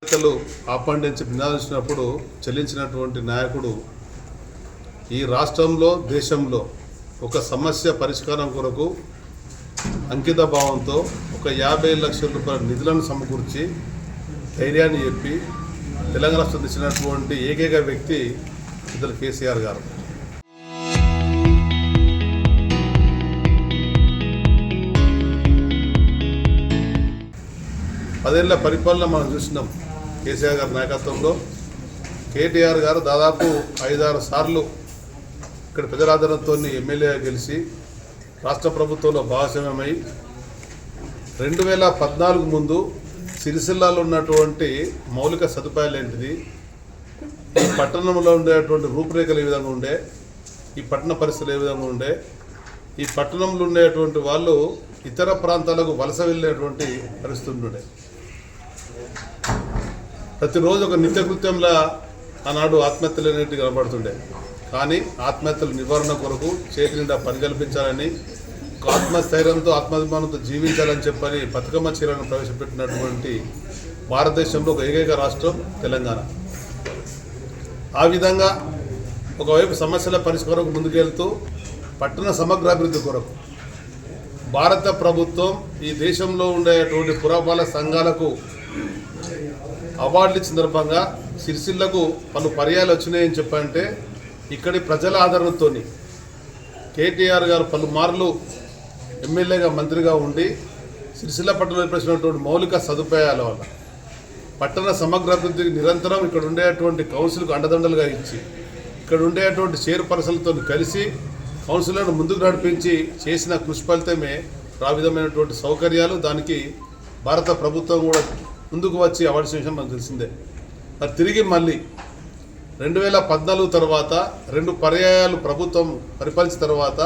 ఎన్నికలు ఆపండించి నినాదించినప్పుడు చెల్లించినటువంటి నాయకుడు ఈ రాష్ట్రంలో దేశంలో ఒక సమస్య పరిష్కారం కొరకు అంకిత భావంతో ఒక 50 లక్షల రూపాయల నిధులను సమకూర్చి ధైర్యాన్ని చెప్పి తెలంగాణ రాష్ట్రం తెచ్చినటువంటి ఏకైక వ్యక్తి ఇద్దరు కేసీఆర్ గారు. పదేళ్ల పరిపాలన మనం చూసినాం. కేసీఆర్ గారి నాయకత్వంలో కేటీఆర్ గారు దాదాపు 5-6 సార్లు ఇక్కడ ప్రజలాదరణతో ఎమ్మెల్యేగా గెలిచి రాష్ట్ర ప్రభుత్వంలో భాగస్వామ్యమై 2014 ముందు సిరిసిల్లాలో ఉన్నటువంటి మౌలిక సదుపాయాలు ఏంటిది, ఈ పట్టణంలో ఉండేటువంటి రూపురేఖలు ఏ విధంగా ఉండే, ఈ పట్టణ పరిస్థితులు ఏ విధంగా ఉండే, ఈ పట్టణంలో ఉండేటువంటి వాళ్ళు ఇతర ప్రాంతాలకు వలస వెళ్ళేటువంటి పరిస్థితులు ఉండే. ప్రతిరోజు ఒక నిత్యకృత్యంలా ఆనాడు ఆత్మహత్యలు అనేవి కనబడుతుండే. కానీ ఆత్మహత్యల నివారణ కొరకు చేతి నిండా పని కల్పించాలని, ఆత్మస్థైర్యంతో ఆత్మాభిమానంతో జీవించాలని చెప్పని బతుకమ్మ చీరలను ప్రవేశపెట్టినటువంటి భారతదేశంలో ఒక ఏకైక రాష్ట్రం తెలంగాణ. ఆ విధంగా ఒకవైపు సమస్యల పరిష్కారం ముందుకెళ్తూ పట్టణ సమగ్రాభివృద్ధి కొరకు భారత ప్రభుత్వం ఈ దేశంలో ఉండేటువంటి పురపాలక సంఘాలకు అవార్డుల సందర్భంగా సిరిసిల్లకు పలు పర్యాలు వచ్చినాయని చెప్పంటే ఇక్కడి ప్రజల ఆదరణతో కేటీఆర్ గారు పలుమార్లు ఎమ్మెల్యేగా మంత్రిగా ఉండి సిరిసిల్ల పట్టణంలో ఏర్పరిచినటువంటి మౌలిక సదుపాయాల వల్ల పట్టణ సమగ్రాభివృద్ధికి నిరంతరం ఇక్కడ ఉండేటువంటి కౌన్సిల్కు అండదండలుగా ఇచ్చి ఇక్కడ ఉండేటువంటి చైర్పర్సన్లతో కలిసి కౌన్సిలర్ను ముందుకు నడిపించి చేసిన కృషి ఫలితమే ఆ విధమైనటువంటి సౌకర్యాలు. దానికి భారత ప్రభుత్వం కూడా ముందుకు వచ్చి అవార్డు విషయం మనకు తెలిసిందే. మరి తిరిగి మళ్ళీ 2014 తర్వాత 2 పర్యాయాలు ప్రభుత్వం పరిపాలించిన తర్వాత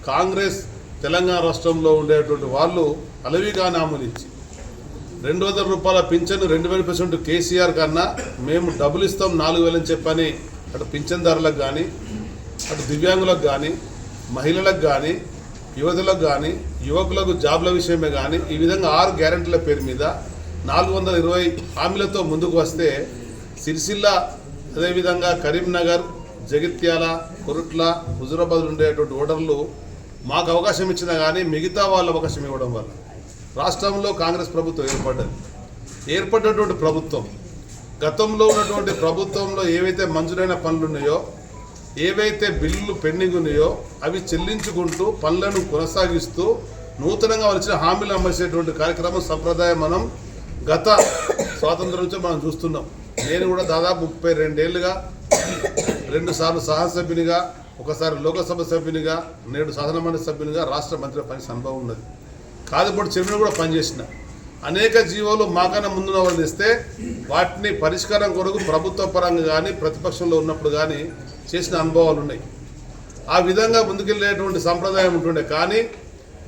కాంగ్రెస్ తెలంగాణ రాష్ట్రంలో ఉండేటువంటి వాళ్ళు అలవిగాని హామీలు ఇచ్చి 200 రూపాయల పింఛను 2000% కేసీఆర్ కన్నా మేము డబ్బులు ఇస్తాం 4000 అని చెప్పని అటు పింఛన్దారులకు కానీ, అటు దివ్యాంగులకు కానీ, మహిళలకు కానీ, యువతులకు కానీ, యువకులకు జాబ్ల విషయమే కానీ ఈ విధంగా 6 గ్యారెంటీల పేరు మీద 420 హామీలతో ముందుకు వస్తే సిరిసిల్ల, అదేవిధంగా కరీంనగర్, జగిత్యాల, కొరుట్ల, హుజురాబాద్ ఉండేటువంటి ఓటర్లు మాకు అవకాశం ఇచ్చినా కానీ మిగతా వాళ్ళు అవకాశం ఇవ్వడం వల్ల రాష్ట్రంలో కాంగ్రెస్ ప్రభుత్వం ఏర్పడినటువంటి ప్రభుత్వం గతంలో ఉన్నటువంటి ప్రభుత్వంలో ఏవైతే మంజూరైన పనులు ఉన్నాయో, ఏవైతే బిల్లులు పెండింగ్ ఉన్నాయో అవి చెల్లించుకుంటూ పనులను కొనసాగిస్తూ నూతనంగా వచ్చిన హామీలు అమర్చేటువంటి కార్యక్రమం సంప్రదాయం మనం గత స్వాతంత్రం నుంచి మనం చూస్తున్నాం. నేను కూడా దాదాపు 32 ఏళ్ళుగా 2 సార్లు శాసనసభ్యునిగా, ఒకసారి లోకసభ సభ్యునిగా, నేడు శాసనమండలి సభ్యునిగా, రాష్ట్ర మంత్రిగా పనిచేసిన అనుభవం ఉన్నది. కాదుబోటి చైర్మన్ కూడా పనిచేసిన అనేక జీవోలు మాకన్నా ముందున్న వాళ్ళు ఇస్తే వాటిని పరిష్కారం కొరకు ప్రభుత్వ పరంగా కానీ ప్రతిపక్షంలో ఉన్నప్పుడు కానీ చేసిన అనుభవాలు ఉన్నాయి. ఆ విధంగా ముందుకెళ్ళేటువంటి సంప్రదాయం ఉంటుండే. కానీ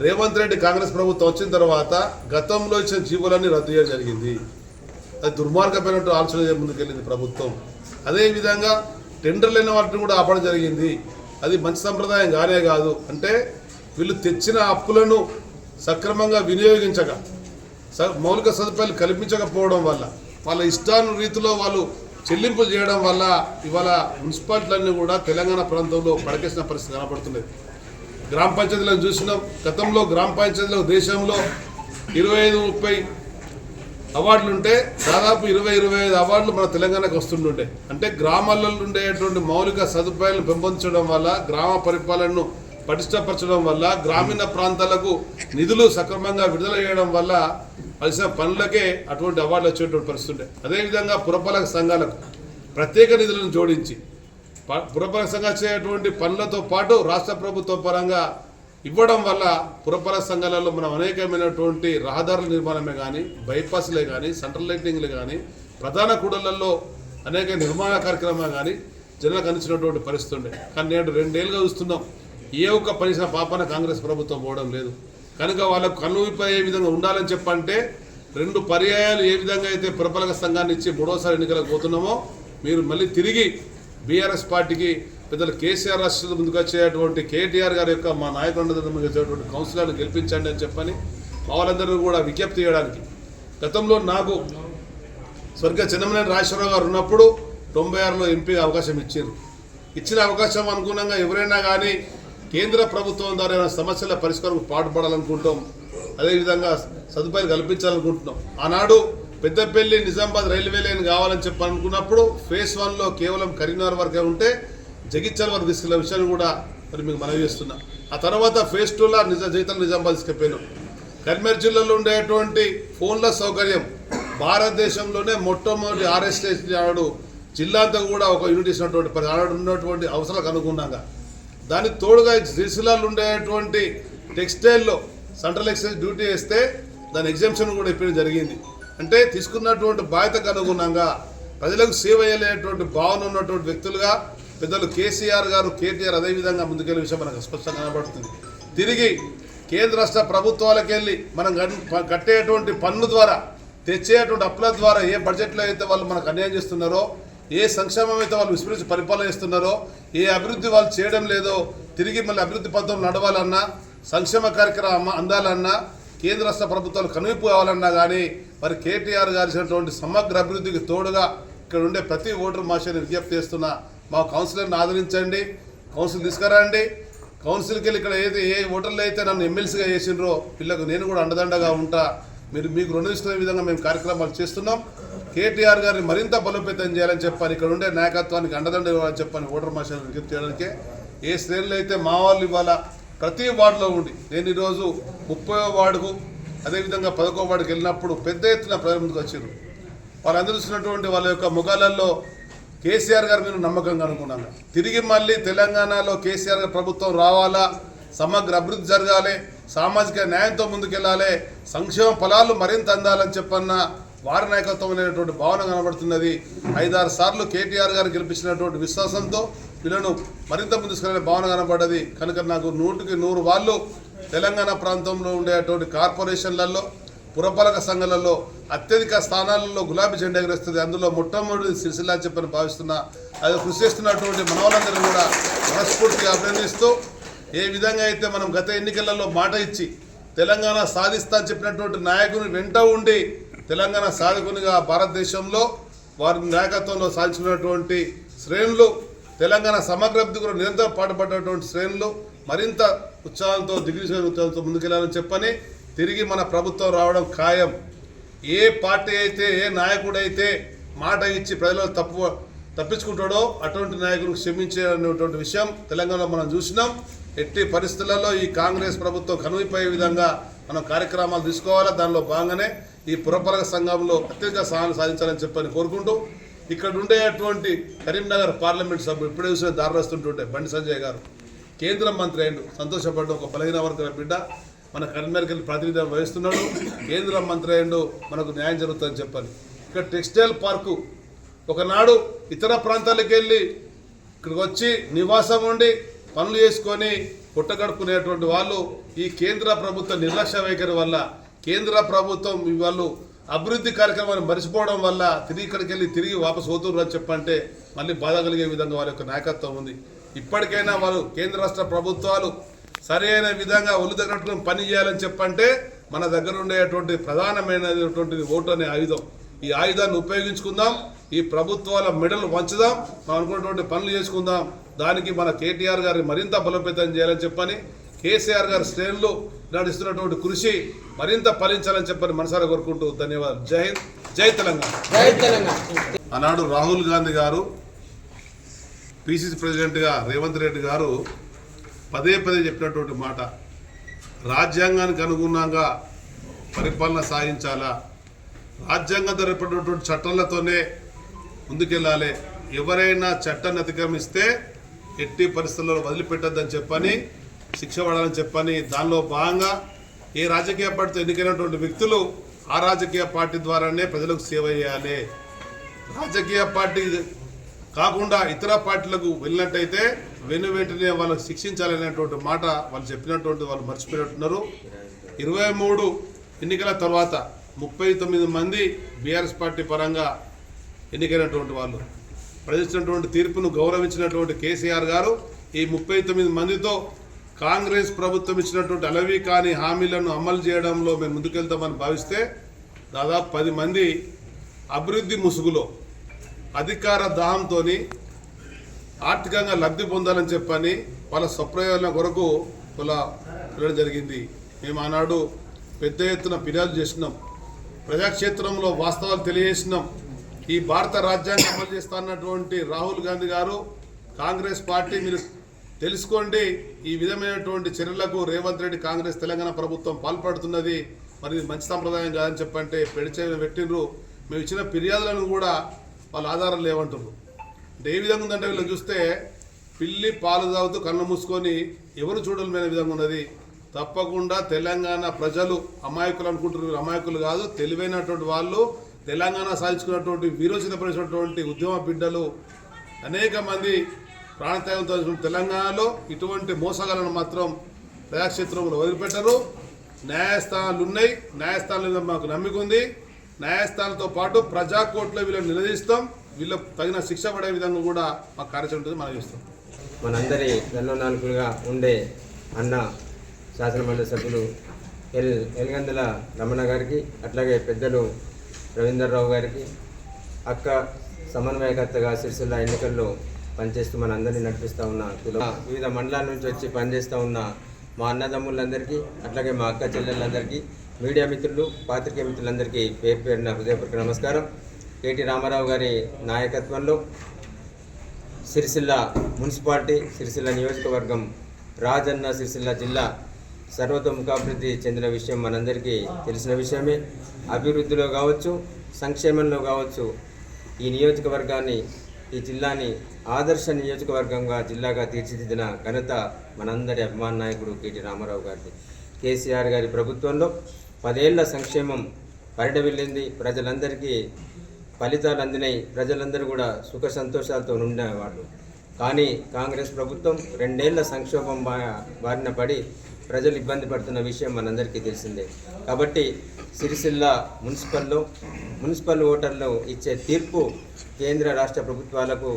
రేవంత్ రెడ్డి కాంగ్రెస్ ప్రభుత్వం వచ్చిన తర్వాత గతంలో ఇచ్చిన జీవోలన్నీ రద్దు చేయడం జరిగింది. అది దుర్మార్గమైనట్టు ఆలోచన ముందుకెళ్ళింది ప్రభుత్వం. అదేవిధంగా టెండర్లు అయిన వాటిని కూడా ఆపడం జరిగింది. అది మంచి సంప్రదాయం కానే కాదు. అంటే వీళ్ళు తెచ్చిన అప్పులను సక్రమంగా వినియోగించక, మౌలిక సదుపాయాలు కల్పించకపోవడం వల్ల, వాళ్ళ ఇష్టాను రీతిలో వాళ్ళు చెల్లింపులు చేయడం వల్ల ఇవాళ మున్సిపాలిటీలన్నీ కూడా తెలంగాణ ప్రాంతంలో పడకేసిన పరిస్థితి కనబడుతుంది. గ్రామ పంచాయతీలను చూసినాం. గతంలో గ్రామ పంచాయతీలో దేశంలో 25-30 అవార్డులు ఉంటే దాదాపు 20-25 అవార్డులు మన తెలంగాణకు వస్తుంటుండే. అంటే గ్రామాలలో ఉండేటువంటి మౌలిక సదుపాయాలను పెంపొందించడం వల్ల, గ్రామ పరిపాలనను పటిష్టపరచడం వల్ల, గ్రామీణ ప్రాంతాలకు నిధులు సక్రమంగా విడుదల చేయడం వల్ల కలిసిన పనులకే అటువంటి అవార్డులు వచ్చేటువంటి పరిస్థితి ఉండే. అదేవిధంగా పురపాలక సంఘాలకు ప్రత్యేక నిధులను జోడించి పురపాలక సంఘాలు చేయటువంటి పనులతో పాటు రాష్ట్ర ప్రభుత్వ పరంగా ఇవ్వడం వల్ల పురపాలక సంఘాలలో మనం అనేకమైనటువంటి రహదారుల నిర్మాణమే కానీ, బైపాస్లే కానీ, సెంట్రల్ లైటింగ్లే కానీ, ప్రధాన కూడళ్లలో అనేక నిర్మాణ కార్యక్రమాలు కానీ జనాలకు అందించినటువంటి పరిస్థితి ఉండే. కానీ నేడు 2 ఏళ్ళుగా చూస్తున్నాం ఏ ఒక్క పనిసిన పాపన కాంగ్రెస్ ప్రభుత్వం పోవడం లేదు. కనుక వాళ్ళకు కన్ను విప్పయ్యే విధంగా ఉండాలని చెప్పంటే 2 పర్యాయాలు ఏ విధంగా అయితే పురపాలక సంఘాన్ని ఇచ్చి 3వసారి ఎన్నికలకు పోతున్నామో మీరు మళ్ళీ తిరిగి బీఆర్ఎస్ పార్టీకి పెద్దలు కేసీఆర్ రాష్ట్రంలో ముందుకు వచ్చేటువంటి కేటీఆర్ గారి యొక్క మా నాయకుడు వచ్చేటువంటి కౌన్సిలర్ని గెలిపించండి అని చెప్పని మా వాళ్ళందరూ కూడా విజ్ఞప్తి చేయడానికి. గతంలో నాకు స్వర్గ చెన్నమనేని రాజేశ్వరరావు గారు ఉన్నప్పుడు 96లో ఎంపీగా అవకాశం ఇచ్చారు. ఇచ్చిన అవకాశం అనుగుణంగా ఎవరైనా కానీ కేంద్ర ప్రభుత్వం ద్వారా ఏమైనా సమస్యల పరిష్కారం పాటుపడాలనుకుంటాం, అదేవిధంగా సదుపాయాలు కల్పించాలనుకుంటున్నాం. ఆనాడు పెద్దపల్లి నిజామాబాద్ రైల్వే లైన్ కావాలని చెప్పాలనుకున్నప్పుడు ఫేజ్ 1లో కేవలం కరీంనగర్ వరకే ఉంటే జగిత్యాల వరకు తీసుకెళ్లే విషయాన్ని కూడా మరి మీకు మనవి చేస్తున్నా. ఆ తర్వాత ఫేజ్ 2లో నిజామాబాద్ తీసుకెళ్ళాను. కరీంనగర్ జిల్లాలో ఉండేటువంటి ఫోన్ల సౌకర్యం భారతదేశంలోనే మొట్టమొదటి RSS నాడు జిల్లా అంతా కూడా ఒక యూనిట్ ఇచ్చినటువంటి ఆనాడు ఉన్నటువంటి అవసరాలకు అనుగుణంగా దానికి తోడుగా సిరిసిల్లాలో ఉండేటువంటి టెక్స్టైల్లో సెంట్రల్ ఎక్సైజ్ డ్యూటీ వేస్తే దాని ఎగ్జామ్షన్ కూడా ఇప్పడం జరిగింది. అంటే తీసుకున్నటువంటి బాధ్యతకు అనుగుణంగా ప్రజలకు సేవ చేయలేటువంటి భావన ఉన్నటువంటి వ్యక్తులుగా పెద్దలు కేసీఆర్ గారు, కేటీఆర్ అదేవిధంగా ముందుకెళ్ళే విషయం మనకు స్పష్టంగా కనబడుతుంది. తిరిగి కేంద్ర రాష్ట్ర ప్రభుత్వాలకు వెళ్ళి మనం కట్టేటువంటి పన్ను ద్వారా తెచ్చేటువంటి అప్పుల ద్వారా ఏ బడ్జెట్లో అయితే వాళ్ళు మనకు అన్యాయం చేస్తున్నారో, ఏ సంక్షేమం అయితే వాళ్ళు విస్మరించి పరిపాలన చేస్తున్నారో, ఏ అభివృద్ధి వాళ్ళు చేయడం లేదో తిరిగి మళ్ళీ అభివృద్ధి పథకం నడవాలన్నా, సంక్షేమ కార్యక్రమం అందాలన్నా, కేంద్ర రాష్ట్ర ప్రభుత్వాలు కనువిప్పు కావాలన్నా కానీ మరి కేటీఆర్ గారు చేసినటువంటి సమగ్ర అభివృద్ధికి తోడుగా ఇక్కడ ఉండే ప్రతి ఓటర్ మాషని విజ్ఞప్తి చేస్తున్నా, మా కౌన్సిలర్ని ఆదరించండి, కౌన్సిల్ తీసుకురండి. కౌన్సిల్కి వెళ్ళి ఇక్కడ ఏ ఓటర్లు అయితే నన్ను ఎమ్మెల్సీగా చేసినరో వీళ్ళకు నేను కూడా అండదండగా ఉంటా. మీకు రుణ ఇస్తున్న విధంగా మేము కార్యక్రమాలు చేస్తున్నాం. కేటీఆర్ గారిని మరింత బలోపేతం చేయాలని చెప్పని, ఇక్కడ ఉండే నాయకత్వానికి అండదండ ఇవ్వాలని చెప్పని ఓటర్ మాషని విజ్ఞప్తి చేయడానికే ఏ శ్రేణులు అయితే మా వాళ్ళు ఇవాళ ప్రతి వార్డులో ఉండి, నేను ఈరోజు 30వ వార్డుకు అదేవిధంగా 11వ వార్డుకు వెళ్ళినప్పుడు పెద్ద ఎత్తున ప్రజల ముందుకు వచ్చారు. వాళ్ళందరూ చూసినటువంటి వాళ్ళ యొక్క ముఖాలలో కేసీఆర్ గారి మీద నమ్మకంగా అనుకున్నాను. తిరిగి మళ్ళీ తెలంగాణలో కేసీఆర్ గారి ప్రభుత్వం రావాలా, సమగ్ర అభివృద్ధి జరగాలి, సామాజిక న్యాయంతో ముందుకెళ్ళాలి, సంక్షేమ ఫలాలు మరింత అందాలని చెప్పన్న వారి నాయకత్వం అనేటువంటి భావన కనబడుతున్నది. 5-6 సార్లు కేటీఆర్ గారు గెలిపించినటువంటి విశ్వాసంతో వీళ్ళను మరింత ముందుకెళ్ళే భావన కనబడ్డది. కనుక నాకు 100కి 100 వాళ్ళు తెలంగాణ ప్రాంతంలో ఉండేటువంటి కార్పొరేషన్లలో, పురపాలక సంఘాలలో అత్యధిక స్థానాలలో గులాబీ జెండా ఎగరేస్తుంది. అందులో మొట్టమొదటి సిరిసిల్ల చెప్పని భావిస్తున్నా. అది కృషి చేస్తున్నటువంటి మనవలందరినీ కూడా మనస్ఫూర్తిగా అభినందిస్తూ, ఏ విధంగా అయితే మనం గత ఎన్నికలలో మాట ఇచ్చి తెలంగాణ సాధిస్తా అని చెప్పినటువంటి నాయకుని వెంట ఉండి తెలంగాణ సాధకునిగా భారతదేశంలో వారి నాయకత్వంలో సాధించినటువంటి శ్రేణులు, తెలంగాణ సమగ్రాభివృద్ధి కూడా నిరంతరం పాటుపడినటువంటి శ్రేణులు మరింత ఉత్సాహంతో దిగ్విజయ ఉత్సాహంతో ముందుకెళ్లాలని చెప్పని, తిరిగి మన ప్రభుత్వం రావడం ఖాయం. ఏ పార్టీ అయితే, ఏ నాయకుడైతే మాట ఇచ్చి ప్రజలు తప్పించుకుంటాడో అటువంటి నాయకులకు క్షమించేటువంటి విషయం తెలంగాణలో మనం చూసినాం. ఎట్టి పరిస్థితులలో ఈ కాంగ్రెస్ ప్రభుత్వం కనువిపోయే విధంగా మనం కార్యక్రమాలు తీసుకోవాలా. దానిలో భాగంగానే ఈ పురపాలక సంఘంలో అత్యధిక స్థానాలు సాధించాలని చెప్పని కోరుకుంటూ, ఇక్కడ ఉండేటువంటి కరీంనగర్ పార్లమెంట్ సభ్యుడు ఇప్పుడే చూసిన దారిస్తుంటుంటే బండి సంజయ్ గారు కేంద్ర మంత్రి అయ్యిండు, సంతోషపడ్డ ఒక బలహీన వర్గాల బిడ్డ మన కరీంనగర్కి ప్రాతినిధ్యం వహిస్తున్నాడు, కేంద్ర మంత్రి అయ్యిండు, మనకు న్యాయం జరుగుతుందని చెప్పని. ఇక్కడ టెక్స్టైల్ పార్కు ఒకనాడు ఇతర ప్రాంతాలకు వెళ్ళి ఇక్కడికి వచ్చి నివాసం ఉండి పనులు చేసుకొని పుట్టగడుపుకునేటువంటి వాళ్ళు ఈ కేంద్ర ప్రభుత్వ నిర్లక్ష్య వైఖరి వల్ల, కేంద్ర ప్రభుత్వం వాళ్ళు అభివృద్ధి కార్యక్రమాన్ని మరిచిపోవడం వల్ల తిరిగి ఇక్కడికి వెళ్ళి తిరిగి వాపసు అవుతున్నారు అని చెప్పంటే మళ్ళీ బాధ కలిగే విధంగా వారి యొక్క నాయకత్వం ఉంది. ఇప్పటికైనా వాళ్ళు కేంద్ర రాష్ట్ర ప్రభుత్వాలు సరైన విధంగా ఒళ్ళు దగ్గర పని చేయాలని చెప్పంటే మన దగ్గర ఉండేటువంటి ప్రధానమైనటువంటిది ఓటు అనే ఆయుధం. ఈ ఆయుధాన్ని ఉపయోగించుకుందాం, ఈ ప్రభుత్వాల మెడలు వంచుదాం, మనం అనుకున్నటువంటి పనులు చేసుకుందాం. దానికి మన కేటీఆర్ గారిని మరింత బలోపేతం చేయాలని చెప్పని, కేసీఆర్ గారి శ్రేణులు నడుస్తున్నటువంటి కృషి మరింత ఫలించాలని చెప్పని మనసారా కోరుకుంటూ ధన్యవాదాలు. జై హింద్, జై తెలంగాణ. ఆనాడు రాహుల్ గాంధీ గారు పిసిసి ప్రెసిడెంట్గా రేవంత్ రెడ్డి గారు పదే చెప్పినటువంటి మాట, రాజ్యాంగానికి అనుగుణంగా పరిపాలన సాగించాలా, రాజ్యాంగం ధరపడినటువంటి చట్టాలతోనే ముందుకెళ్ళాలి, ఎవరైనా చట్టాన్ని అతిక్రమిస్తే ఎట్టి పరిస్థితుల్లో వదిలిపెట్టద్దని చెప్పని, శిక్ష పడాలని చెప్పని, దానిలో భాగంగా ఏ రాజకీయ పార్టీతో ఎన్నికైనటువంటి వ్యక్తులు ఆ రాజకీయ పార్టీ ద్వారానే ప్రజలకు సేవ చేయాలి, రాజకీయ పార్టీ కాకుండా ఇతర పార్టీలకు వెళ్ళినట్టయితే వెంటనే వాళ్ళకు శిక్షించాలనేటువంటి మాట వాళ్ళు చెప్పినటువంటి వాళ్ళు మర్చిపోయినట్టున్నారు. 23 ఎన్నికల తర్వాత 39 మంది బీఆర్ఎస్ పార్టీ పరంగా ఎన్నికైనటువంటి వాళ్ళు ప్రజలిచ్చినటువంటి తీర్పును గౌరవించినటువంటి కేసీఆర్ గారు ఈ 39 మందితో కాంగ్రెస్ ప్రభుత్వం ఇచ్చినటువంటి అలవి కాని హామీలను అమలు చేయడంలో మేము ముందుకెళ్తామని భావిస్తే దాదాపు 10 మంది అభివృద్ధి ముసుగులో అధికార దాహంతో ఆర్థికంగా లబ్ధి పొందాలని చెప్పని వాళ్ళ స్వప్రయోజనం కొరకు వాళ్ళ వెళ్ళడం జరిగింది. మేము ఆనాడు పెద్ద ఎత్తున ఫిర్యాదు చేసినాం, ప్రజాక్షేత్రంలో వాస్తవాలు తెలియజేసినాం. ఈ భారత రాజ్యాంగం అమలు చేస్తున్నటువంటి రాహుల్ గాంధీ గారు, కాంగ్రెస్ పార్టీ మీరు తెలుసుకోండి, ఈ విధమైనటువంటి చర్యలకు రేవంత్ రెడ్డి కాంగ్రెస్ తెలంగాణ ప్రభుత్వం పాల్పడుతున్నది, మరి ఇది మంచి సంప్రదాయం కాదని చెప్పంటే పెడిచేయని పెట్టినరు. మేము ఇచ్చిన ఫిర్యాదులను కూడా వాళ్ళ ఆధారాలు లేవంటారు. అంటే ఏ విధంగా ఉందంటే వీళ్ళని చూస్తే పిల్లి పాలు తాగుతూ కళ్ళు మూసుకొని ఎవరు చూడలేని విధంగా ఉన్నది. తప్పకుండా తెలంగాణ ప్రజలు అమాయకులు అనుకుంటున్నారు, అమాయకులు కాదు, తెలివైనటువంటి వాళ్ళు, తెలంగాణ సాధించుకున్నటువంటి వీరోచితపరిచినటువంటి ఉద్యమ బిడ్డలు అనేక మంది ప్రాణత్యాగంతో తెలంగాణలో ఇటువంటి మోసగాలను మాత్రం ప్రజాక్షేత్రంలో వదిలిపెట్టరు. న్యాయస్థానాలు ఉన్నాయి, న్యాయస్థానాల మాకు నమ్మిక ఉంది. న్యాయస్థానాలతో పాటు ప్రజాకోర్టులో వీళ్ళని నిలదీస్తాం, వీళ్ళకు తగిన శిక్ష పడే విధంగా కూడా మాకు కార్యాచరణ ఉంటుంది. మనం చేస్తాం. మనందరి నాలుగుగా ఉండే అన్న శాసనమండలి సభ్యులు ఎల్గందుల రమణ గారికి, అట్లాగే పెద్దలు రవీందర్రావు గారికి, అక్క సమన్వయకర్తగా సిరిసిల్ల ఎన్నికల్లో పనిచేస్తూ మనందరినీ నడిపిస్తూ ఉన్న వివిధ మండలాల నుంచి వచ్చి పనిచేస్తూ ఉన్న మా అన్నదమ్ములందరికీ, అట్లాగే మా అక్క చెల్లెళ్ళందరికీ, మీడియా మిత్రులు, పాత్రికేయ మిత్రులందరికీ పేరు పేరున హృదయపూర్వక నమస్కారం. కేటీ రామారావు గారి నాయకత్వంలో సిరిసిల్ల మున్సిపాలిటీ, సిరిసిల్ల నియోజకవర్గం, రాజన్న సిరిసిల్ల జిల్లా సర్వతోముఖాభివృద్ధి చెందిన విషయం మనందరికీ తెలిసిన విషయమే. అభివృద్ధిలో కావచ్చు, సంక్షేమంలో కావచ్చు, ఈ నియోజకవర్గాన్ని, ఈ జిల్లాని ఆదర్శ నియోజకవర్గంగా జిల్లాగా తీర్చిదిద్దిన ఘనత మనందరి అభిమాన నాయకుడు కేటీ రామారావు గారిది. కేసీఆర్ గారి ప్రభుత్వంలో 10 ఏళ్ల సంక్షేమం పరిడవిల్లింది, ప్రజలందరికీ ఫలితాలు అందినాయి, ప్రజలందరూ కూడా సుఖ సంతోషాలతో ఉండేవాళ్ళు. కానీ కాంగ్రెస్ ప్రభుత్వం 2 ఏళ్ల సంక్షోభం బారిన పడి ప్రజలు ఇబ్బంది పడుతున్న విషయం మనందరికీ తెలిసిందే. కాబట్టి సిరిసిల్ల మున్సిపల్ ఓటర్లు ఇచ్చే తీర్పు కేంద్ర రాష్ట్ర ప్రభుత్వాలకు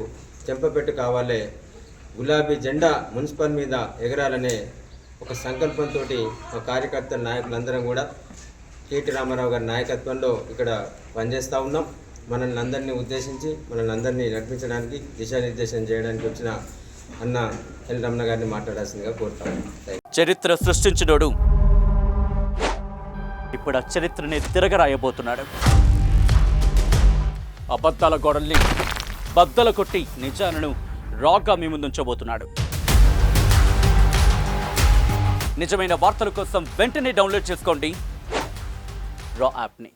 చెంపపెట్టు కావాలి. గులాబీ జెండా మున్సిపల్ మీద ఎగరాలనే ఒక సంకల్పంతో మా కార్యకర్తల నాయకులందరం కూడా కేటీ రామారావు గారి నాయకత్వంలో ఇక్కడ పనిచేస్తూ ఉన్నాం. మనల్ని అందరినీ ఉద్దేశించి, మనల్ని అందరినీ నడిపించడానికి, దిశానిర్దేశం చేయడానికి వచ్చిన అన్న ఎల్ రమణ గారిని మాట్లాడాల్సిందిగా కోరుతాను. చరిత్ర సృష్టించినోడు ఇప్పుడు ఆ చరిత్రని తిరగరాయబోతున్నాడు. అబద్ధాల గోడల్ని బద్దలు కొట్టి నిజాలను రాగా మీ ముందుంచబోతున్నాడు. నిజమైన వార్తల కోసం వెంటనే డౌన్లోడ్ చేసుకోండి రా యాప్ని.